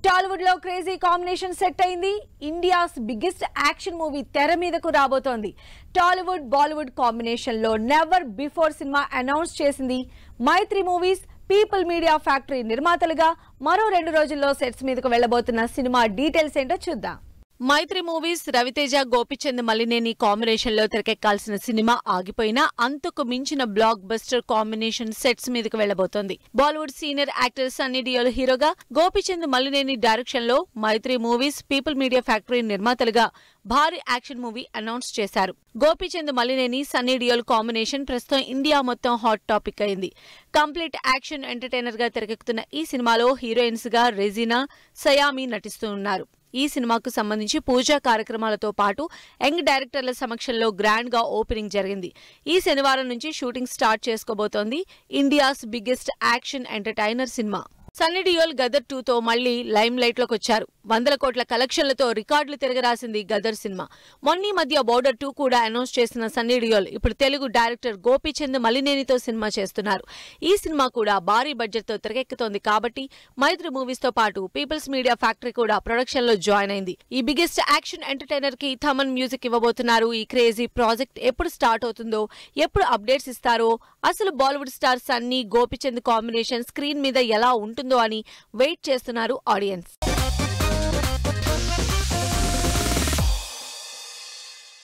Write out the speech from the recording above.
టాలీవుడ్ లో crazy combination set అయింది. India's biggest action movie తెర మీదకు రాబోతోంది. టాలీవుడ్ బాలీవుడ్ కాంబినేషన్ లో నెవర్ బిఫోర్ సినిమా అనౌన్స్ చేసింది మైత్రి మూవీస్. పీపుల్ మీడియా ఫ్యాక్టరీ నిర్మాతలుగా మరో 2 రోజుల్లో సెట్స్ మీదకు వెళ్లబోతున్న సినిమా డీటెయిల్స్ ఏంటో చూద్దాం. మైత్రి మూవీస్ రవితేజ గోపిచంద్ మలినేని కాంబినేషన్ లో తెరకెక్కాల్సిన సినిమా ఆగిపోయినా అంతకు మించిన బ్లాక్ బస్టర్ కాంబినేషన్ సెట్స్ మీదకు వెళ్లబోతోంది. బాలీవుడ్ సీనియర్ యాక్టర్ సన్నీ డియోల్ హీరోగా, గోపిచంద్ మలినేని డైరెక్షన్ లో మైత్రి మూవీస్ పీపుల్ మీడియా ఫ్యాక్టరీ నిర్మాతలుగా భారీ యాక్షన్ మూవీ అనౌన్స్ చేశారు. గోపిచంద్ మలినేని సన్నీ డియోల్ కాంబినేషన్ ప్రస్తుతం ఇండియా మొత్తం హాట్ టాపిక్ అయింది. కంప్లీట్ యాక్షన్ ఎంటర్టైనర్ గా తెరకెక్కుతున్న ఈ సినిమాలో హీరోయిన్స్ గా రెజీనా, సయామి నటిస్తున్నారు. ఈ సినిమాకు సంబంధించి పూజా కార్యక్రమాలతో పాటు యంగ్ డైరెక్టర్ల సమక్షంలో గ్రాండ్ గా ఓపెనింగ్ జరిగింది. ఈ శనివారం నుంచి షూటింగ్ స్టార్ట్ చేసుకోబోతోంది ఇండియాస్ బిగ్గెస్ట్ యాక్షన్ ఎంటర్టైనర్ సినిమా. సన్నీ డియోల్ గదర్ 2తో మళ్లీ లైమ్ లైట్ లోకి వచ్చారు. 100 కోట్ల కలెక్షన్లతో రికార్డులు తిరగరాసింది గదర్ సినిమా. మొన్నీ మధ్య బోర్డర్ 2 కూడా అనౌన్స్ చేసిన సన్నీ డియోల్ ఇప్పుడు తెలుగు డైరెక్టర్ గోపిచంద్ మలినేనితో సినిమా చేస్తున్నారు. ఈ సినిమా కూడా భారీ బడ్జెట్ తో తెరకెక్కుతోంది కాబట్టి మైత్రి మూవీస్ తో పాటు పీపుల్స్ మీడియా ఫ్యాక్టరీ కూడా ప్రొడక్షన్ లో జాయిన్ అయింది. ఈ బిగ్గెస్ట్ యాక్షన్ ఎంటర్టైనర్ కి థమన్ మ్యూజిక్ ఇవ్వబోతున్నారు. ఈ క్రేజీ ప్రాజెక్ట్ ఎప్పుడు స్టార్ట్ అవుతుందో, ఎప్పుడు అప్డేట్స్ ఇస్తారో, అసలు Bollywood star Sunny Gopichand combination screen మీద ఎలా ఉంటుందో అని వెయిట్ చేస్తున్నారు ఆడియన్స్.